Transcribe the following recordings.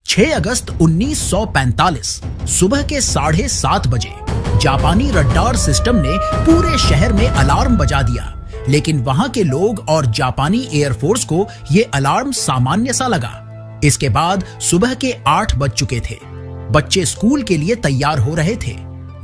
6 अगस्त 1945 सुबह के 7:30 बजे जापानी रडार सिस्टम ने पूरे शहर में अलार्म बजा दिया, लेकिन वहां के लोग और जापानी एयरफोर्स को यह अलार्म सामान्य सा लगा। इसके बाद सुबह के 8 बज चुके थे। बच्चे स्कूल के लिए तैयार हो रहे थे,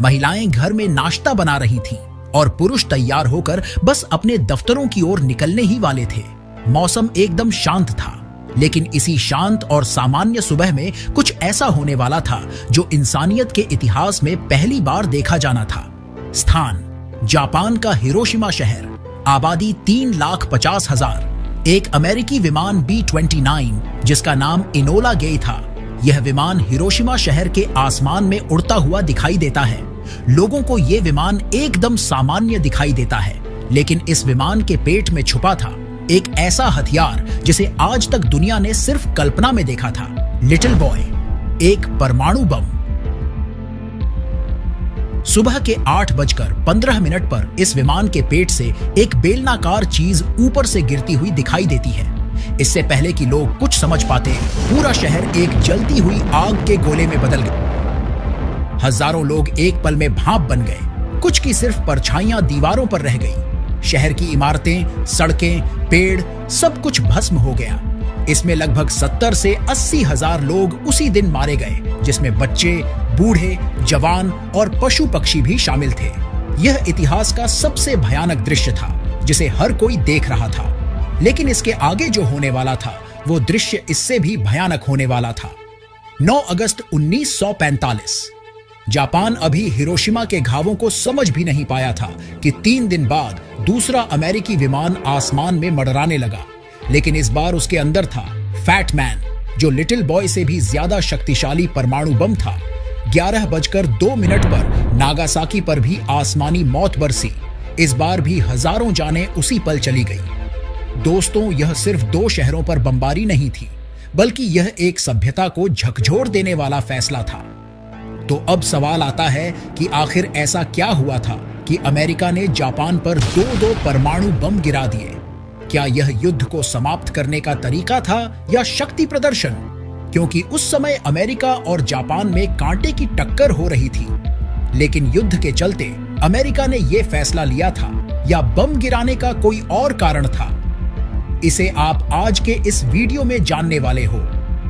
महिलाएं घर में नाश्ता बना रही थीं और पुरुष तैयार होकर बस अपने दफ्तरों की ओर निकलने ही वाले थे। मौसम एकदम शांत था, लेकिन इसी शांत और सामान्य सुबह में कुछ ऐसा होने वाला था जो इंसानियत के इतिहास में पहली बार देखा जाना था। स्थान जापान का हिरोशिमा शहर, आबादी 3,50,000। एक अमेरिकी विमान B-29 जिसका नाम इनोला गे था। यह विमान हिरोशिमा शहर के आसमान में उड़ता हुआ दिखाई देता है। लोगों को यह विमान एकदम सामान्य दिखाई देता है, लेकिन इस विमान के पेट में छुपा था एक ऐसा हथियार जिसे आज तक दुनिया ने सिर्फ कल्पना में देखा था। लिटिल बॉय, एक परमाणु बम। सुबह के 8:15 पर इस विमान के पेट से एक बेलनाकार चीज ऊपर से गिरती हुई दिखाई देती है। इससे पहले कि लोग कुछ समझ पाते, पूरा शहर एक जलती हुई आग के गोले में बदल गया। हजारों लोग एक पल में भाप बन गए। कुछ की सिर्फ परछाइयां दीवारों पर रह गई। शहर की इमारतें, सड़कें, पेड़, सब कुछ भस्म हो गया। इसमें लगभग 70 से 80 हजार लोग उसी दिन मारे गए, जिसमें बच्चे, बूढ़े, जवान और पशु पक्षी भी शामिल थे। यह इतिहास का सबसे भयानक दृश्य था जिसे हर कोई देख रहा था। लेकिन इसके आगे जो होने वाला था वो दृश्य इससे भी भयानक होने वाला था। 9 अगस्त 1945। जापान अभी हिरोशिमा के घावों को समझ भी नहीं पाया था कि 3 दिन बाद दूसरा अमेरिकी विमान आसमान में मंडराने लगा। लेकिन इस बार उसके अंदर था फैट मैन, जो लिटिल बॉय से भी ज्यादा शक्तिशाली परमाणु बम था। 11:02 पर नागासाकी पर भी आसमानी मौत बरसी। इस बार भी हजारों जानें उसी पल चली गई। दोस्तों, यह सिर्फ 2 शहरों पर बमबारी नहीं थी, बल्कि यह एक सभ्यता को झकझोर देने वाला फैसला था। तो अब सवाल आता है कि आखिर ऐसा क्या हुआ था कि अमेरिका ने जापान पर 2 परमाणु बम गिरा दिए? क्या यह युद्ध को समाप्त करने का तरीका था या शक्ति प्रदर्शन? क्योंकि उस समय अमेरिका और जापान में कांटे की टक्कर हो रही थी। लेकिन युद्ध के चलते अमेरिका ने यह फैसला लिया था या बम गिराने का कोई और कारण था? इसे आप आज के इस वीडियो में जानने वाले हो।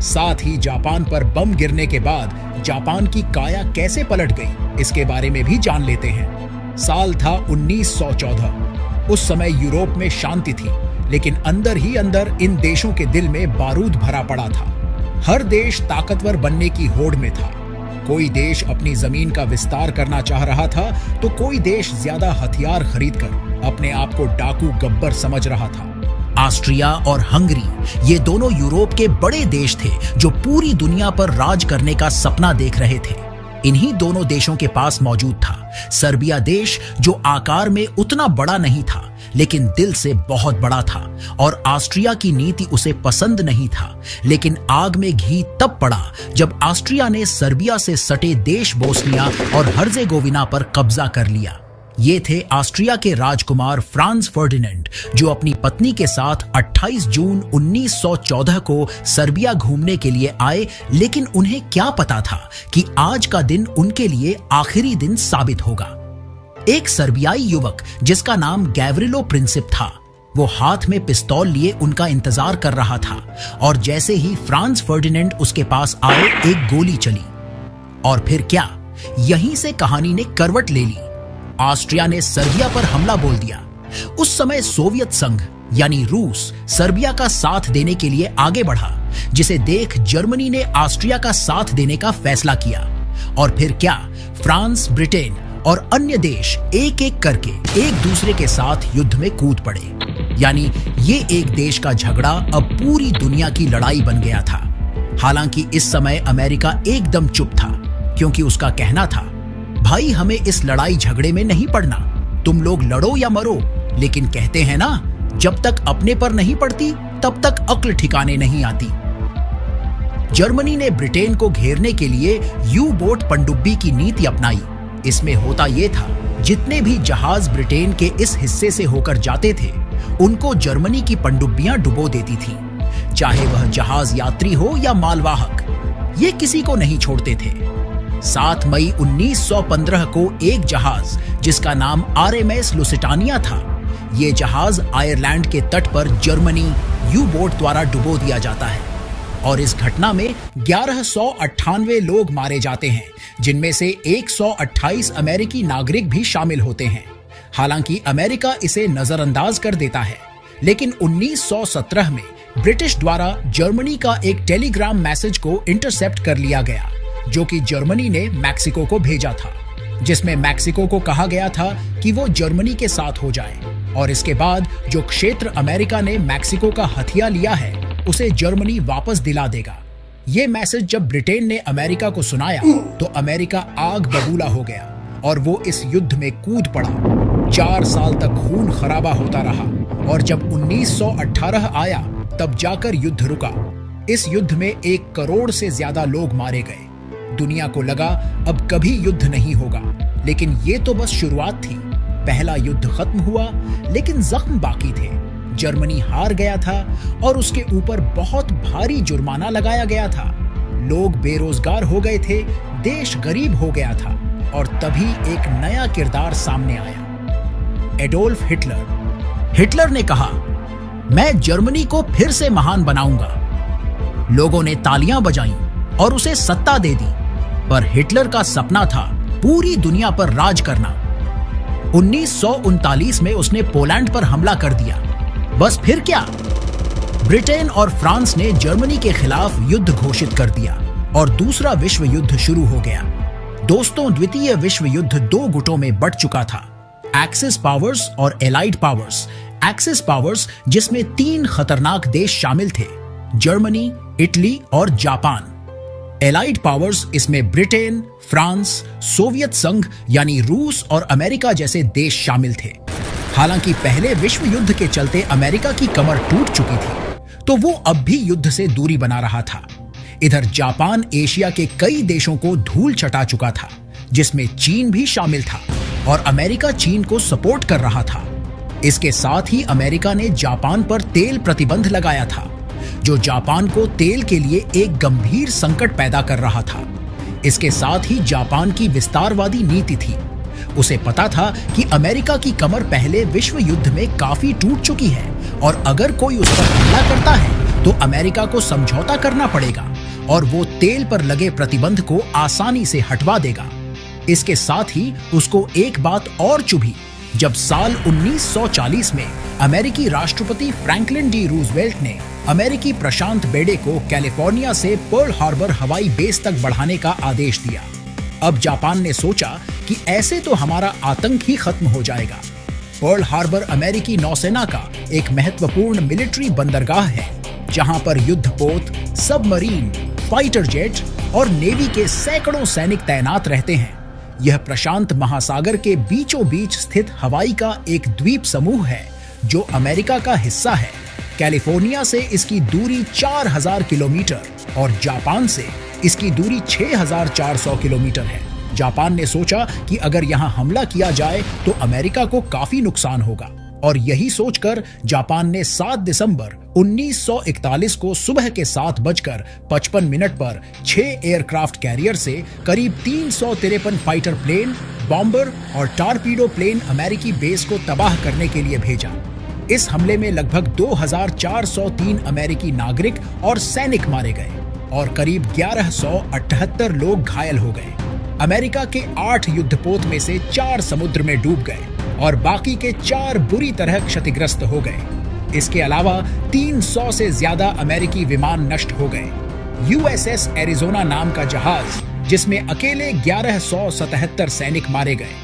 साथ ही जापान पर बम गिरने के बाद जापान की काया कैसे पलट गई, इसके बारे में भी जान लेते हैं। साल था 1914। उस समय यूरोप में शांति थी, लेकिन अंदर ही अंदर इन देशों के दिल में बारूद भरा पड़ा था। हर देश ताकतवर बनने की होड़ में था। कोई देश अपनी जमीन का विस्तार करना चाह रहा था, तो कोई देश ज्यादा हथियार खरीदकर अपने आप को डाकू गब्बर समझ रहा था। ऑस्ट्रिया और हंगरी, ये दोनों यूरोप के बड़े देश थे जो पूरी दुनिया पर राज करने का सपना देख रहे थे। इन्हीं दोनों देशों के पास मौजूद था सर्बिया देश, जो आकार में उतना बड़ा नहीं था लेकिन दिल से बहुत बड़ा था, और ऑस्ट्रिया की नीति उसे पसंद नहीं था। लेकिन आग में घी तब पड़ा जब ऑस्ट्रिया ने सर्बिया से सटे देश बोस्निया और हर्जेगोविना पर कब्जा कर लिया। ये थे ऑस्ट्रिया के राजकुमार फ्रांज फर्डिनेंड, जो अपनी पत्नी के साथ 28 जून 1914 को सर्बिया घूमने के लिए आए। लेकिन उन्हें क्या पता था कि आज का दिन उनके लिए आखिरी दिन साबित होगा। एक सर्बियाई युवक जिसका नाम गैवरिलो प्रिंसिप था, वो हाथ में पिस्तौल लिए उनका इंतजार कर रहा था, और जैसे ही फ्रांज फर्डिनेंड उसके पास आए, एक गोली चली। और फिर क्या, यहीं से कहानी ने करवट ले ली। ऑस्ट्रिया ने सर्बिया पर हमला बोल दिया। उस समय सोवियत संघ यानी रूस सर्बिया का साथ देने के लिए आगे बढ़ा, जिसे देख जर्मनी ने ऑस्ट्रिया का साथ देने का फैसला किया। और फिर क्या, फ्रांस, ब्रिटेन और अन्य देश एक एक करके एक दूसरे के साथ युद्ध में कूद पड़े। यानी ये एक देश का झगड़ा अब पूरी दुनिया की लड़ाई बन गया था। हालांकि इस समय अमेरिका एकदम चुप था, क्योंकि उसका कहना था, भाई हमें इस लड़ाई झगड़े में नहीं पड़ना, तुम लोग लड़ो या मरो। लेकिन कहते हैं ना, जब तक अपने पर नहीं पड़ती तब तक अक्ल ठिकाने नहीं आती। जर्मनी ने ब्रिटेन को घेरने के लिए यू बोट पनडुब्बी की नीति अपनाई। इसमें होता यह था, जितने भी जहाज ब्रिटेन के इस हिस्से से होकर जाते थे, उनको जर्मनी की पनडुब्बियां डुबो देती थीं, चाहे वह जहाज यात्री हो या मालवाहक। ये किसी को नहीं छोड़ते थे। 7 मई 1915 को एक जहाज जिसका नाम RMS लुसिटानिया था, ये जहाज आयरलैंड के तट पर जर्मनी यू बोट द्वारा डुबो दिया जाता है और इस घटना में 1198 लोग मारे जाते हैं, जिनमें से 128 अमेरिकी नागरिक भी शामिल होते हैं। हालांकि अमेरिका इसे नजरअंदाज कर देता है, लेकिन 1917 में ब्रिटिश द्वारा जर्मनी का एक टेलीग्राम मैसेज को इंटरसेप्ट कर लिया गया, जो कि जर्मनी ने मैक्सिको को भेजा था, जिसमें मैक्सिको को कहा गया था कि वो जर्मनी के साथ हो जाए और इसके बाद जो क्षेत्र अमेरिका ने मैक्सिको का हथिया लिया है उसे जर्मनी वापस दिला देगा। ये मैसेज जब ब्रिटेन ने अमेरिका को सुनाया तो अमेरिका आग बबूला हो गया और वो इस युद्ध में कूद पड़ा। 4 साल तक खून खराबा होता रहा और जब 1918 आया तब जाकर युद्ध रुका। इस युद्ध में 1 करोड़ से ज्यादा लोग मारे गए। दुनिया को लगा अब कभी युद्ध नहीं होगा, लेकिन ये तो बस शुरुआत थी। पहला युद्ध खत्म हुआ, लेकिन जख्म बाकी थे। जर्मनी हार गया था और उसके ऊपर बहुत भारी जुर्माना लगाया गया था। लोग बेरोजगार हो गए थे, देश गरीब हो गया था और तभी एक नया किरदार सामने आया, एडोल्फ हिटलर। हिटलर ने कहा, मैं जर्मनी को फिर से महान बनाऊंगा। लोगों ने तालियां बजाईं और उसे सत्ता दे दी, पर हिटलर का सपना था पूरी दुनिया पर राज करना। 1939 में उसने पोलैंड पर हमला कर दिया। बस फिर क्या? ब्रिटेन और फ्रांस ने जर्मनी के खिलाफ युद्ध घोषित कर दिया और दूसरा विश्व युद्ध शुरू हो गया। दोस्तों, द्वितीय विश्व युद्ध 2 गुटों में बंट चुका था, एक्सिस पावर्स और एलाइड पावर्स। एक्सिस पावर्स जिसमें 3 खतरनाक देश शामिल थे, जर्मनी, इटली और जापान। एलाइड पावर्स इसमें ब्रिटेन, फ्रांस, सोवियत संघ यानी रूस और अमेरिका जैसे देश शामिल थे। हालांकि पहले विश्व युद्ध के चलते अमेरिका की कमर टूट चुकी थी, तो वो अब भी युद्ध से दूरी बना रहा था। इधर जापान एशिया के कई देशों को धूल चटा चुका था, जिसमें चीन भी शामिल था और अमेरिका चीन को सपोर्ट कर रहा था। इसके साथ ही अमेरिका ने जापान पर तेल प्रतिबंध लगाया था, जो जापान को तेल के लिए एक गंभीर संकट पैदा कर रहा था। इसके साथ ही जापान की विस्तारवादी नीति थी। उसे पता था कि अमेरिका की कमर पहले विश्व युद्ध में काफी टूट चुकी है और अगर कोई उस पर हमला करता है तो अमेरिका को समझौता करना पड़ेगा और वो तेल पर लगे प्रतिबंध को आसानी से हटवा देगा। इसके साथ ही उसको एक बात और चुभी जब साल 1940 में अमेरिकी राष्ट्रपति फ्रैंकलिन डी रूजवेल्ट ने अमेरिकी प्रशांत बेड़े को कैलिफोर्निया से पर्ल हार्बर हवाई बेस तक बढ़ाने का आदेश दिया। अब जापान ने सोचा कि ऐसे तो हमारा आतंक ही खत्म हो जाएगा। पर्ल हार्बर अमेरिकी नौसेना का एक महत्वपूर्ण मिलिट्री बंदरगाह है, जहां पर युद्धपोत, सबमरीन, फाइटर जेट और नेवी के सैकड़ों सैनिक तैनात रहते हैं। यह प्रशांत महासागर के बीचों बीच स्थित हवाई का एक द्वीप समूह है जो अमेरिका का हिस्सा है। कैलिफोर्निया से इसकी दूरी 4000 किलोमीटर और जापान से इसकी दूरी 6400 किलोमीटर है। जापान ने सोचा कि अगर यहाँ हमला किया जाए तो अमेरिका को काफी नुकसान होगा और यही सोचकर जापान ने 7 दिसंबर 1941 को सुबह के 7:55 पर 6 एयरक्राफ्ट कैरियर से करीब 353 फाइटर प्लेन, बॉम्बर और टारपीडो प्लेन अमेरिकी बेस को तबाह करने के लिए भेजा। इस हमले में लगभग 2403 अमेरिकी नागरिक और सैनिक मारे गए और करीब 1178 लोग घायल हो गए। अमेरिका के 8 युद्धपोत में से 4 समुद्र में डूब गए और बाकी के 4 बुरी तरह क्षतिग्रस्त हो गए। इसके अलावा 300 से ज्यादा अमेरिकी विमान नष्ट हो गए। USS एरिजोना नाम का जहाज, जिसमें अकेले 1177 सैनिक मारे गए।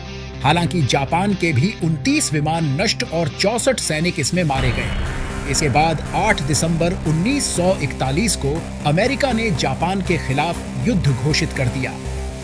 हालांकि जापान के भी 29 विमान नष्ट और 64 सैनिक इसमें मारे गए। इसके बाद 8 दिसंबर 1941 को अमेरिका ने जापान के खिलाफ युद्ध घोषित कर दिया।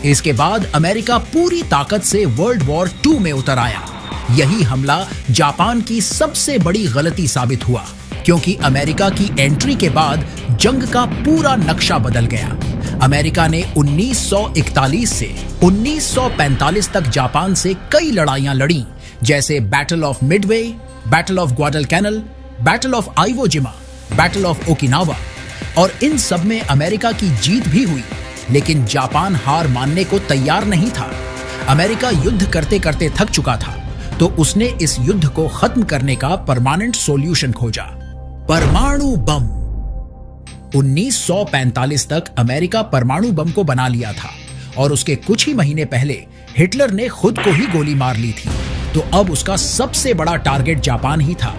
इसके बाद अमेरिका पूरी ताकत से वर्ल्ड वॉर 2 में उतर आया। यही हमला जापान की सबसे बड़ी गलती साबित हुआ, क्योंकि अमेरिका की एंट्री के बाद जंग का पूरा नक्शा बदल गया। अमेरिका ने 1941 से 1945 तक जापान से कई लड़ाइयां लड़ी, जैसे battle of Midway, battle of Guadalcanal, battle of Iwo Jima, battle of Okinawa, और इन सब में अमेरिका की जीत भी हुई। लेकिन जापान हार मानने को तैयार नहीं था। अमेरिका युद्ध करते करते थक चुका था, तो उसने इस युद्ध को खत्म करने का परमानेंट सॉल्यूशन खोजा, परमाणु बम। 1945 तक अमेरिका परमाणु बम को बना लिया था और उसके कुछ ही महीने पहले हिटलर ने खुद को ही गोली मार ली थी, तो अब उसका सबसे बड़ा टारगेट जापान ही था।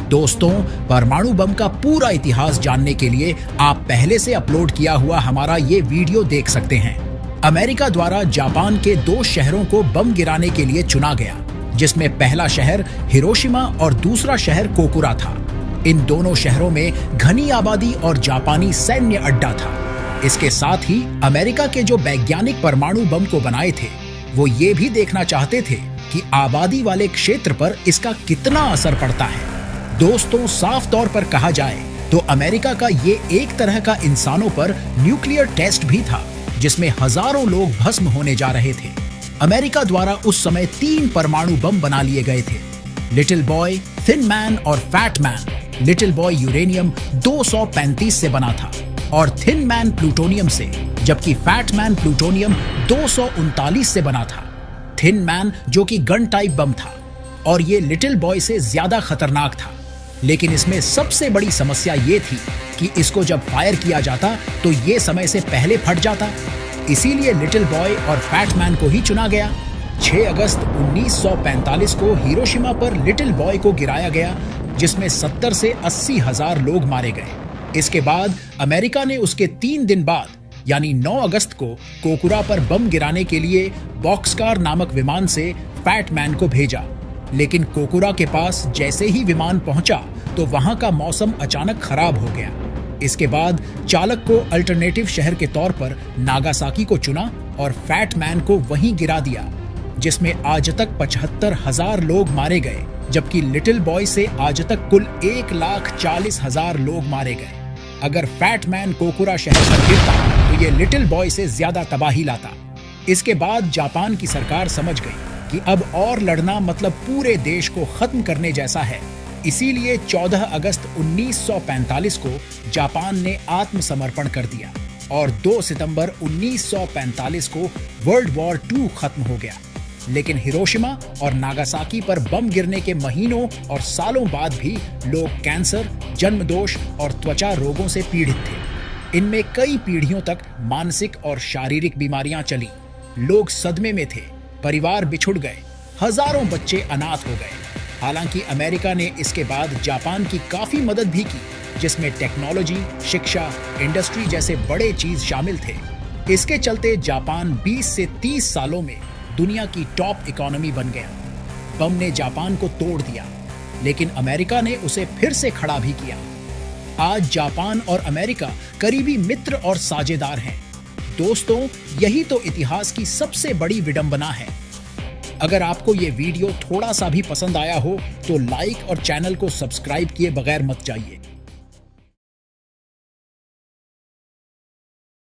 दोस्तों, परमाणु बम का पूरा इतिहास जानने के लिए आप पहले से अपलोड किया हुआ हमारा ये वीडियो देख सकते हैं। अमेरिका द्वारा जापान के 2 शहरों को बम गिराने के लिए चुना गया, जिसमें पहला शहर हिरोशिमा और दूसरा शहर कोकुरा था। इन दोनों शहरों में घनी आबादी और जापानी सैन्य अड्डा था। इसके साथ ही अमेरिका के जो वैज्ञानिक परमाणु बम को बनाए थे, वो ये भी देखना चाहते थे कि आबादी वाले क्षेत्र पर इसका कितना असर पड़ता है। दोस्तों, साफ तौर पर कहा जाए तो अमेरिका का ये एक तरह का इंसानों पर न्यूक्लियर टेस्ट भी था, जिसमें हजारों लोग भस्म होने जा रहे थे। अमेरिका द्वारा उस समय 3 परमाणु बम बना लिए गए थे, लिटिल बॉय, थिन मैन और fat man. Little boy uranium 235 से बना था और थिन मैन प्लूटोनियम से, जबकि फैट मैन प्लूटोनियम 239 से बना था। थिन मैन जो कि गन टाइप बम था और ये लिटिल बॉय से ज्यादा खतरनाक था, लेकिन इसमें सबसे बड़ी समस्या ये थी कि इसको जब फायर किया जाता तो ये समय से पहले फट जाता। इसीलिए लिटिल बॉय और फैट मैन को ही चुना गया। 6 अगस्त 1945 को हिरोशिमा पर लिटिल बॉय को गिराया गया, जिसमें 70 से 80 हजार लोग मारे गए। इसके बाद अमेरिका ने उसके 3 दिन बाद यानी 9 अगस्त को कोकुरा पर बम गिराने के लिए बॉक्सकार नामक विमान से फैट मैन को भेजा, लेकिन कोकुरा के पास जैसे ही विमान पहुंचा तो वहां का मौसम अचानक खराब हो गया। इसके बाद चालक को अल्टरनेटिव शहर के तौर पर नागासाकी को चुना और फैट मैन को वहीं गिरा दिया, जिसमें आज तक 75,000 लोग मारे गए, जबकि लिटिल बॉय से आज तक कुल 1,40,000 लोग मारे गए। अगर फैट मैन कोकुरा शहर पर गिरता तो ये लिटिल बॉय से ज्यादा तबाही लाता। इसके बाद जापान की सरकार समझ गई कि अब और लड़ना मतलब पूरे देश को खत्म करने जैसा है। इसीलिए 14 अगस्त 1945 को जापान ने आत्मसमर्पण कर दिया और 2 सितंबर 1945 को वर्ल्ड वॉर 2 खत्म हो गया। लेकिन हिरोशिमा और नागासाकी पर बम गिरने के महीनों और सालों बाद भी लोग कैंसर, जन्मदोष और त्वचा रोगों से पीड़ित थे। इनमें कई पीढ़ियों तक मानसिक और शारीरिक बीमारियां चली। लोग सदमे में थे, परिवार बिछुड़ गए, हजारों बच्चे अनाथ हो गए। हालांकि अमेरिका ने इसके बाद जापान की काफी मदद भी की, जिसमें टेक्नोलॉजी, शिक्षा, इंडस्ट्री जैसे बड़े चीज शामिल थे। इसके चलते जापान 20 से 30 सालों में दुनिया की टॉप इकोनॉमी बन गया। बम ने जापान को तोड़ दिया, लेकिन अमेरिका ने उसे फिर से खड़ा भी किया। आज जापान और अमेरिका करीबी मित्र और साझेदार हैं। दोस्तों, यही तो इतिहास की सबसे बड़ी विडंबना है। अगर आपको ये वीडियो थोड़ा सा भी पसंद आया हो तो लाइक और चैनल को सब्सक्राइब किए बगैर मत जाइए।